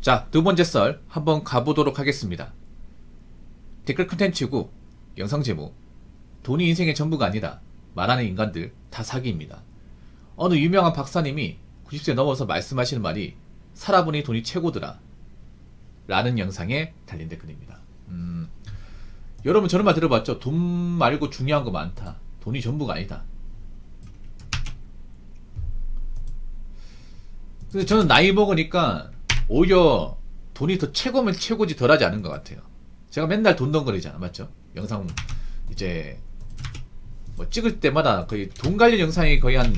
자, 두 번째 썰 한번 가보도록 하겠습니다. 댓글 컨텐츠고 영상 제목 돈이 인생의 전부가 아니다 말하는 인간들 다 사기입니다. 어느 유명한 박사님이 90세 넘어서 말씀하시는 말이 살아보니 돈이 최고더라 라는 영상에 달린 댓글입니다. 여러분 저런 말 들어봤죠? 돈 말고 중요한 거 많다. 돈이 전부가 아니다. 근데 저는 나이 먹으니까 오히려 돈이 더 최고면 최고지 덜하지 않은 것 같아요. 제가 맨날 돈 덩거리잖아, 맞죠? 영상 이제 뭐 찍을 때마다 거의 돈 관련 영상이 거의 한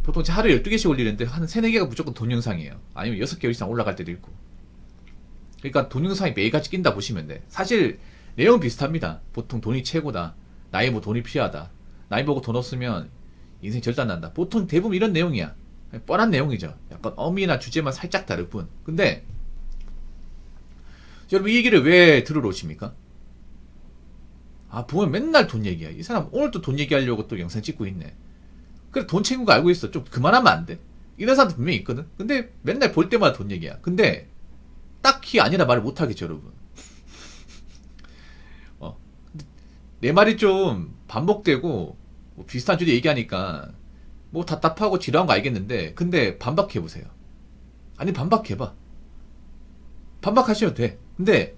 보통 하루에 12개씩 올리는데 한 3, 4개가 무조건 돈 영상이에요. 아니면 6개 이상 올라갈 때도 있고. 그러니까 돈 영상이 매일같이 낀다 보시면 돼. 사실 내용은 비슷합니다. 보통 돈이 최고다. 나이 뭐 돈이 필요하다. 나이 보고 돈 없으면 인생 절단난다. 보통 대부분 이런 내용이야. 뻔한 내용이죠. 약간 어미나 주제만 살짝 다를 뿐. 근데 여러분 이 얘기를 왜 들으러 오십니까? 아, 보면 맨날 돈 얘기야. 이 사람 오늘도 돈 얘기하려고 또 영상 찍고 있네. 그래, 돈 챙긴 거 알고 있어. 좀 그만하면 안 돼? 이런 사람도 분명히 있거든. 근데 맨날 볼 때마다 돈 얘기야. 근데 딱히 아니라 말을 못 하겠죠, 여러분. 내 말이 좀 반복되고 뭐 비슷한 주제 얘기하니까 뭐 답답하고 지루한 거 알겠는데, 근데 반박해보세요. 아니, 반박해봐. 반박하셔도 돼. 근데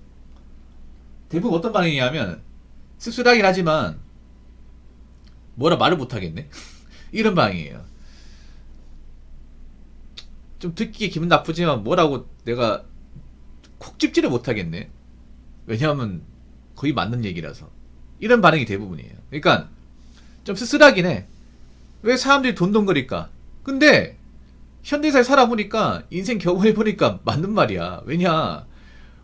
대부분 어떤 반응이냐면 씁쓸하긴 하지만 뭐라 말을 못하겠네. 이런 반응이에요. 좀 듣기에 기분 나쁘지만 뭐라고 내가 콕 집지를 못하겠네. 왜냐하면 거의 맞는 얘기라서. 이런 반응이 대부분이에요. 그러니까 좀 씁쓸하긴 해. 왜 사람들이 돈 덩거릴까? 근데 현대사에 살아보니까 인생 경험해보니까 맞는 말이야. 왜냐,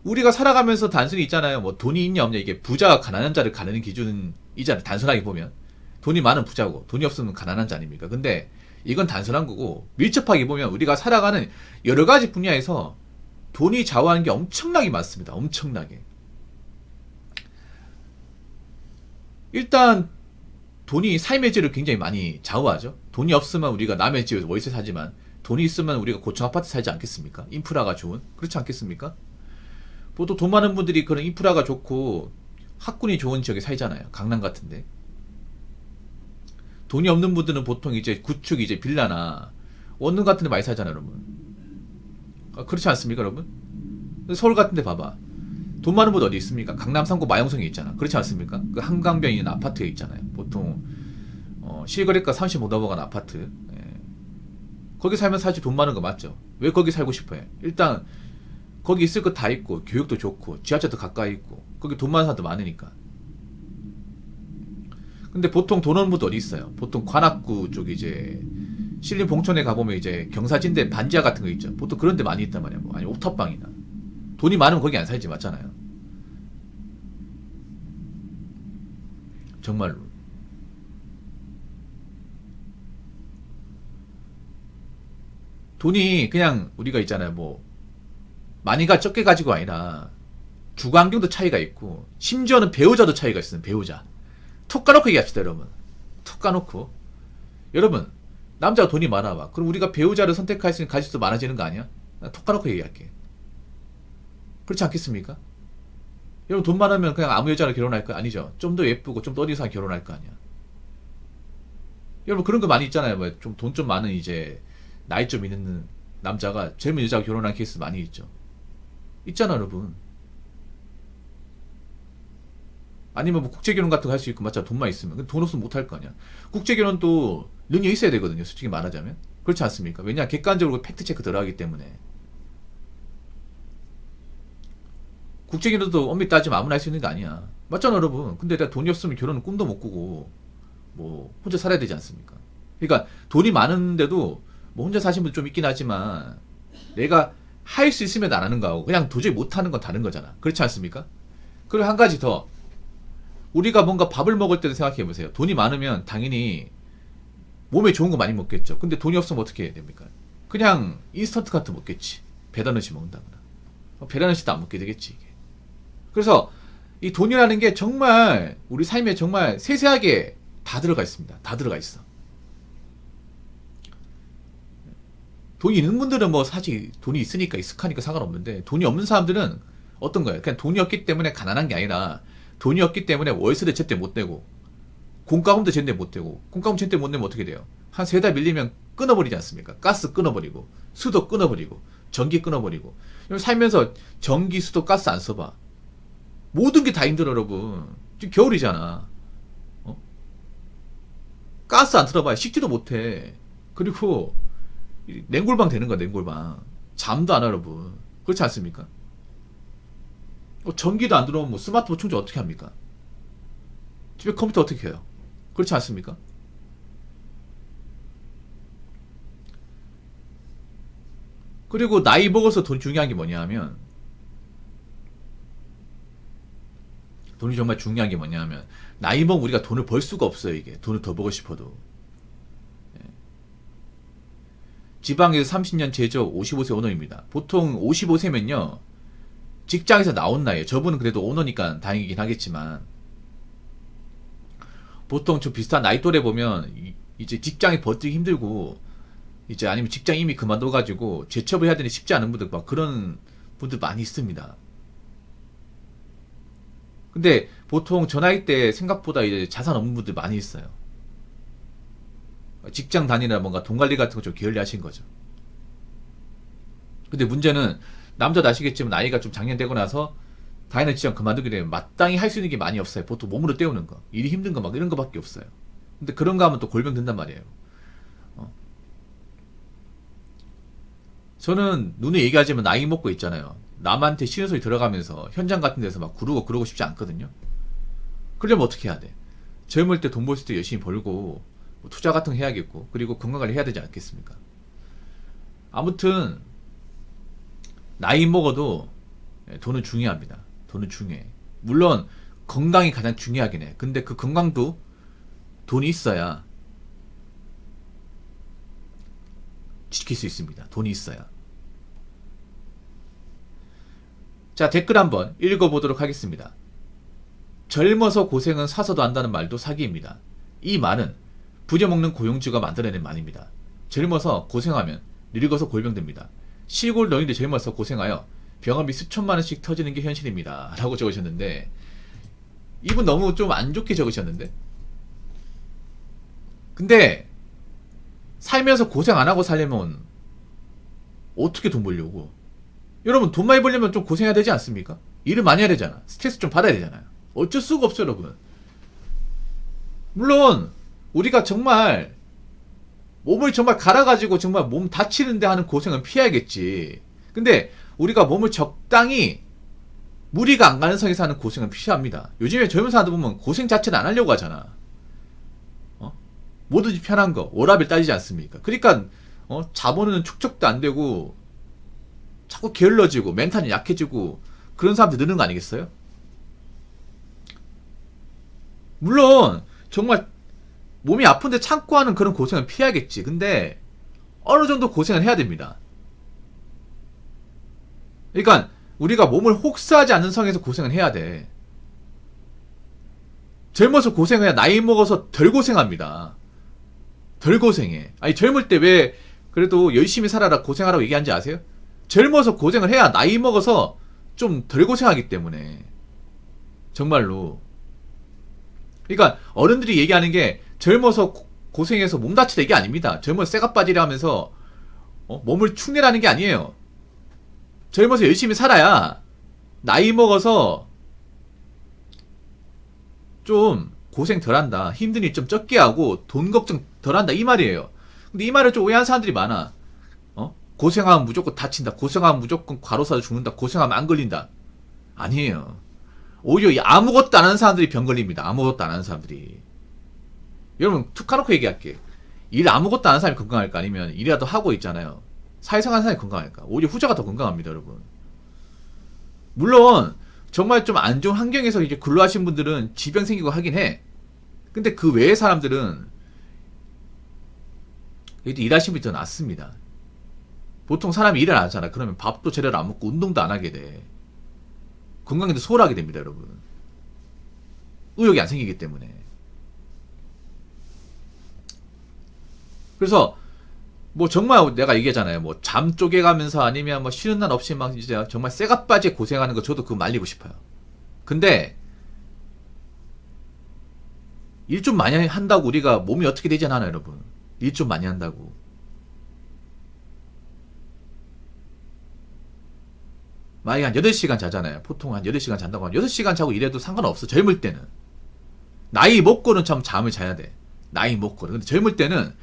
우리가 살아가면서 단순히 있잖아요. 뭐 돈이 있냐 없냐, 이게 부자가 가난한 자를 가르는 기준이잖아요. 단순하게 보면 돈이 많은 부자고 돈이 없으면 가난한 자 아닙니까? 근데 이건 단순한 거고, 밀접하게 보면 우리가 살아가는 여러 가지 분야에서 돈이 좌우하는 게 엄청나게 많습니다. 엄청나게. 일단 돈이 삶의 질을 굉장히 많이 좌우하죠. 돈이 없으면 우리가 남의 집에서 월세 사지만 돈이 있으면 우리가 고층 아파트 살지 않겠습니까? 인프라가 좋은, 그렇지 않겠습니까? 보통 돈 많은 분들이 그런 인프라가 좋고 학군이 좋은 지역에 살잖아요. 강남 같은데. 돈이 없는 분들은 보통 이제 구축 이제 빌라나 원룸 같은 데 많이 살잖아요, 여러분. 아, 그렇지 않습니까, 여러분? 서울 같은 데 봐봐. 돈 많은 곳 어디 있습니까? 강남 3구 마용성에 있잖아. 그렇지 않습니까? 그 한강변 있는 아파트에 있잖아요. 보통 실거래가 35 넘어간 아파트. 예. 거기 살면 사실 돈 많은 거 맞죠? 왜 거기 살고 싶어요? 일단 거기 있을 거 다 있고 교육도 좋고 지하철도 가까이 있고 거기 돈 많은 사람도 많으니까. 근데 보통 돈 없는 곳 어디 있어요? 보통 관악구 쪽 이제 신림 봉천에 가보면 이제 경사진대 반지하 같은 거 있죠. 보통 그런 데 많이 있단 말이야. 뭐 아니 옥탑방이나. 돈이 많으면 거기 안 살지, 맞잖아요. 정말로. 돈이 그냥 우리가 있잖아요. 뭐 많이가 적게 가지고 아니라 주거 환경도 차이가 있고 심지어는 배우자도 차이가 있어요. 배우자. 톡 까놓고 얘기합시다, 여러분. 톡 까놓고. 여러분, 남자가 돈이 많아 봐. 그럼 우리가 배우자를 선택할 수 있는 가짓수 많아지는 거 아니야? 톡 까놓고 얘기할게. 그렇지 않겠습니까? 여러분 돈 많으면 그냥 아무 여자랑 결혼할 거 아니죠? 좀 더 예쁘고 좀 더 어디 사람 결혼할 거 아니야? 여러분 그런 거 많이 있잖아요. 뭐 좀 돈 좀 많은 이제 나이 좀 있는 남자가 젊은 여자와 결혼한 케이스 많이 있죠. 있잖아, 여러분. 아니면 뭐 국제결혼 같은 거 할 수 있고, 맞잖아. 돈만 있으면. 근데 돈 없으면 못 할 거 아니야. 국제결혼도 능력이 있어야 되거든요. 솔직히 말하자면. 그렇지 않습니까? 왜냐, 객관적으로 팩트체크 들어가기 때문에. 국제결혼도 엄밀히 따지면 아무나 할 수 있는 게 아니야. 맞잖아, 여러분. 근데 내가 돈이 없으면 결혼은 꿈도 못 꾸고, 뭐, 혼자 살아야 되지 않습니까? 그러니까 돈이 많은데도, 뭐 혼자 사신 분 좀 있긴 하지만, 내가 할 수 있으면 안 하는 거하고, 그냥 도저히 못 하는 건 다른 거잖아. 그렇지 않습니까? 그리고 한 가지 더. 우리가 뭔가 밥을 먹을 때도 생각해 보세요. 돈이 많으면 당연히 몸에 좋은 거 많이 먹겠죠. 근데 돈이 없으면 어떻게 해야 됩니까? 그냥 인스턴트 같은 거 먹겠지. 배달 음식 먹는다거나. 배달 음식도 안 먹게 되겠지, 이게. 그래서 이 돈이라는 게 정말 우리 삶에 정말 세세하게 다 들어가 있습니다. 다 들어가 있어. 돈이 있는 분들은 뭐 사실 돈이 있으니까 익숙하니까 상관없는데, 돈이 없는 사람들은 어떤 거예요? 그냥 돈이 없기 때문에 가난한 게 아니라, 돈이 없기 때문에 월세도 제때 못 내고, 공과금도 제때 못 내고, 공과금 제때 못 내면 어떻게 돼요? 한 3달 밀리면 끊어버리지 않습니까? 가스 끊어버리고, 수도 끊어버리고, 전기 끊어버리고. 살면서 전기, 수도, 가스 안 써봐. 모든 게 다 힘들어, 여러분. 지금 겨울이잖아. 어? 가스 안 틀어봐야 식지도 못해. 그리고 냉골방 되는 거야, 냉골방. 잠도 안 와, 여러분. 그렇지 않습니까? 전기도 안 들어오면 뭐 스마트폰 충전 어떻게 합니까? 집에 컴퓨터 어떻게 해요? 그렇지 않습니까? 그리고 나이 먹어서 돈 중요한 게 뭐냐 하면, 돈이 정말 중요한 게 뭐냐 하면, 나이 먹으면 우리가 돈을 벌 수가 없어요, 이게. 돈을 더 벌고 싶어도. 지방에서 30년 제조 55세 오너입니다. 보통 55세면요, 직장에서 나온 나이에요. 저분은 그래도 오너니까 다행이긴 하겠지만, 보통 좀 비슷한 나이 또래 보면, 이제 직장에 버티기 힘들고, 이제 아니면 직장 이미 그만둬가지고, 재취업을 해야 되니 쉽지 않은 분들, 막 그런 분들 많이 있습니다. 근데 보통 저 나이 때 생각보다 이제 자산 없는 분들 많이 있어요. 직장 다니나 뭔가 돈 관리 같은 거 좀 게을리하신 거죠. 근데 문제는, 남자도 아시겠지만 나이가 좀 장년되고 나서 다니는 직장 그만두게 되면 마땅히 할 수 있는 게 많이 없어요. 보통 몸으로 때우는 거, 일이 힘든 거 막 이런 거밖에 없어요. 근데 그런 거 하면 또 골병 든단 말이에요. 어. 저는 눈에 얘기하지만 나이 먹고 있잖아요. 남한테 싫은 소리 들어가면서 현장 같은 데서 막 구르고 그러고 싶지 않거든요. 그러려면 어떻게 해야 돼? 젊을 때 돈 벌 때 열심히 벌고 뭐 투자 같은 거 해야겠고, 그리고 건강관리 해야 되지 않겠습니까? 아무튼 나이 먹어도 돈은 중요합니다. 돈은 중요해. 물론 건강이 가장 중요하긴 해. 근데 그 건강도 돈이 있어야 지킬 수 있습니다. 돈이 있어야. 자, 댓글 한번 읽어보도록 하겠습니다. 젊어서 고생은 사서도 한다는 말도 사기입니다. 이 말은 부려먹는 고용주가 만들어낸 말입니다. 젊어서 고생하면 늙어서 골병듭니다. 시골 노인들 젊어서 고생하여 병원비 수천만 원씩 터지는 게 현실입니다. 라고 적으셨는데, 이분 너무 좀 안 좋게 적으셨는데? 근데 살면서 고생 안 하고 살려면 어떻게 돈 벌려고? 여러분, 돈 많이 벌려면 좀 고생해야 되지 않습니까? 일을 많이 해야 되잖아. 스트레스 좀 받아야 되잖아요. 어쩔 수가 없어요, 여러분. 물론 우리가 정말 몸을 정말 갈아가지고 정말 몸 다치는데 하는 고생은 피해야겠지. 근데 우리가 몸을 적당히 무리가 안 가는 선에서 하는 고생은 피합니다. 요즘에 젊은 사람들 보면 고생 자체는 안 하려고 하잖아. 뭐든지 편한 거, 워라밸 따지지 않습니까? 그러니까 자본은 축적도 안 되고 자꾸 게을러지고 멘탈이 약해지고 그런 사람들 느는 거 아니겠어요? 물론 정말 몸이 아픈데 참고 하는 그런 고생은 피해야겠지. 근데 어느 정도 고생을 해야 됩니다. 그러니까 우리가 몸을 혹사하지 않는 선에서 고생을 해야 돼. 젊어서 고생해야 나이 먹어서 덜 고생합니다. 덜 고생해. 아니, 젊을 때 왜 그래도 열심히 살아라 고생하라고 얘기하는지 아세요? 젊어서 고생을 해야 나이 먹어서 좀 덜 고생하기 때문에. 정말로. 그러니까 어른들이 얘기하는 게 젊어서 고생해서 몸 다치다 이게 아닙니다. 젊어서 쇠가 빠지려 하면서 몸을 축내라는 게 아니에요. 젊어서 열심히 살아야 나이 먹어서 좀 고생 덜한다. 힘든 일 좀 적게 하고 돈 걱정 덜한다. 이 말이에요. 근데 이 말을 좀 오해하는 사람들이 많아. 고생하면 무조건 다친다. 고생하면 무조건 과로사도 죽는다. 고생하면 안 걸린다. 아니에요. 오히려 아무것도 안 하는 사람들이 병 걸립니다. 아무것도 안 하는 사람들이. 여러분, 툭 까놓고 얘기할게. 일 아무것도 안 하는 사람이 건강할까? 아니면 일이라도 하고 있잖아요. 사회생활 하는 사람이 건강할까? 오히려 후자가 더 건강합니다, 여러분. 물론 정말 좀 안 좋은 환경에서 이제 근로하신 분들은 질병 생기고 하긴 해. 근데 그 외의 사람들은 일하시는 분이 더 낫습니다. 보통 사람이 일을 안 하잖아. 그러면 밥도 제대로 안 먹고 운동도 안 하게 돼. 건강에도 소홀하게 됩니다, 여러분. 의욕이 안 생기기 때문에. 그래서 뭐 정말 내가 얘기하잖아요. 뭐 잠 쪼개가면서 아니면 뭐 쉬는 날 없이 막 이제 정말 쇠가 빠지 고생하는 거 저도 그거 말리고 싶어요. 근데 일 좀 많이 한다고 우리가 몸이 어떻게 되지 않아요, 여러분. 일 좀 많이 한다고. 만약에 한 8시간 자잖아요. 보통 한 8시간 잔다고 하면 6시간 자고 일해도 상관없어. 젊을 때는. 나이 먹고는 참 잠을 자야 돼. 나이 먹고는. 근데 젊을 때는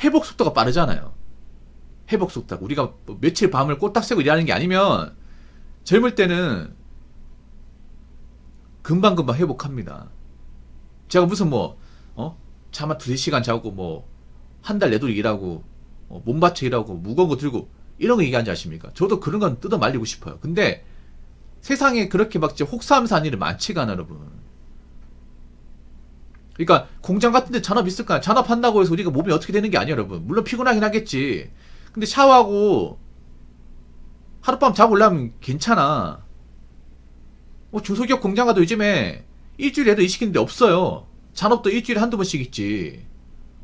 회복 속도가 빠르잖아요. 회복 속도가. 우리가 뭐 며칠 밤을 꼬딱 새고 일하는 게 아니면 젊을 때는 금방금방 회복합니다. 제가 무슨 뭐, 잠한 2시간 자고 뭐, 한 달 내도록 일하고, 몸받쳐 일하고, 무거운 거 들고, 이런 거 얘기하는지 아십니까? 저도 그런 건 뜯어 말리고 싶어요. 근데 세상에 그렇게 막 진짜 혹사하면서 하는 일이 많지가 않아, 여러분. 그러니까 공장 같은 데 잔업 있을까요? 잔업한다고 해서 우리가 몸이 어떻게 되는 게 아니야, 여러분. 물론 피곤하긴 하겠지. 근데 샤워하고 하룻밤 자고 올라면 괜찮아. 중소기업 공장 가도 요즘에 일주일에 애들 일 시키는데 없어요. 잔업도 일주일에 한두 번씩 있지.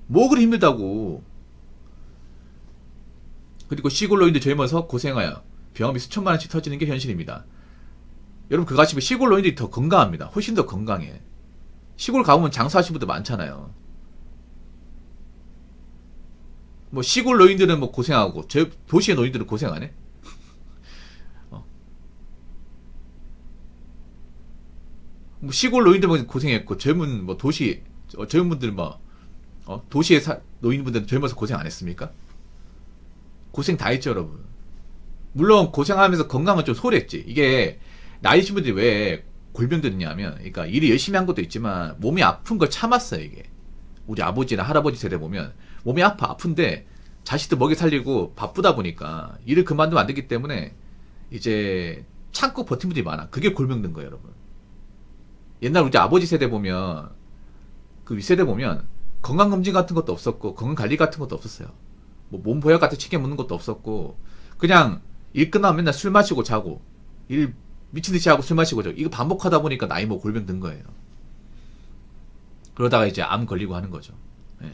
뭐 그리 힘들다고. 그리고 시골 노인들 젊어서 고생하여 병원비 수천만 원씩 터지는 게 현실입니다. 여러분 그거 아시면 시골 노인들이 더 건강합니다. 훨씬 더 건강해. 시골 가보면 장사하시는 분들 많잖아요. 뭐 시골 노인들은 뭐 고생하고 도시의 노인들은 고생 안 해? 뭐 시골 노인들은 고생했고 젊은 뭐 젊은 분들 뭐 도시의 노인분들은 젊어서 고생 안 했습니까? 고생 다 했죠, 여러분. 물론 고생하면서 건강은 좀 소홀했지. 이게 나이 신 분들이 왜 골병 드냐면, 그러니까 일이 열심히 한 것도 있지만 몸이 아픈 걸 참았어요. 이게 우리 아버지나 할아버지 세대 보면 몸이 아픈데 자식들 먹여 살리고 바쁘다 보니까 일을 그만두면 안 되기 때문에 이제 참고 버틴 분들이 많아. 그게 골병 든 거예요, 여러분. 옛날 우리 아버지 세대 보면 그 윗세대 보면 건강검진 같은 것도 없었고 건강관리 같은 것도 없었어요. 뭐 몸 보약 같은 챙겨 먹는 것도 없었고 그냥 일 끝나면 맨날 술 마시고 자고 일 미친듯이 하고 술 마시고 자고 이거 반복하다 보니까 나이 뭐 골병 든 거예요. 그러다가 이제 암 걸리고 하는 거죠. 예.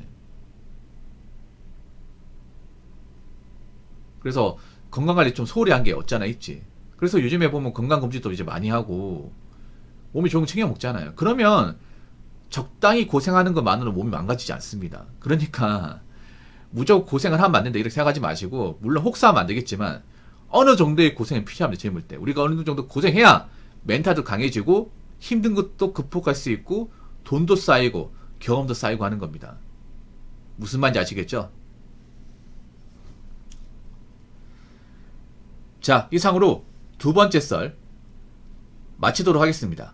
그래서 건강관리 좀 소홀히 한 게 없잖아 있지. 그래서 요즘에 보면 건강검진도 이제 많이 하고 몸이 좋은 거 챙겨 먹잖아요. 그러면 적당히 고생하는 것만으로 몸이 망가지지 않습니다. 그러니까 무조건 고생을 하면 안 된다 이렇게 생각하지 마시고, 물론 혹사하면 안 되겠지만 어느 정도의 고생은 필요합니다. 젊을 때 우리가 어느 정도 고생해야 멘탈도 강해지고 힘든 것도 극복할 수 있고 돈도 쌓이고 경험도 쌓이고 하는 겁니다. 무슨 말인지 아시겠죠? 자, 이상으로 두 번째 썰 마치도록 하겠습니다.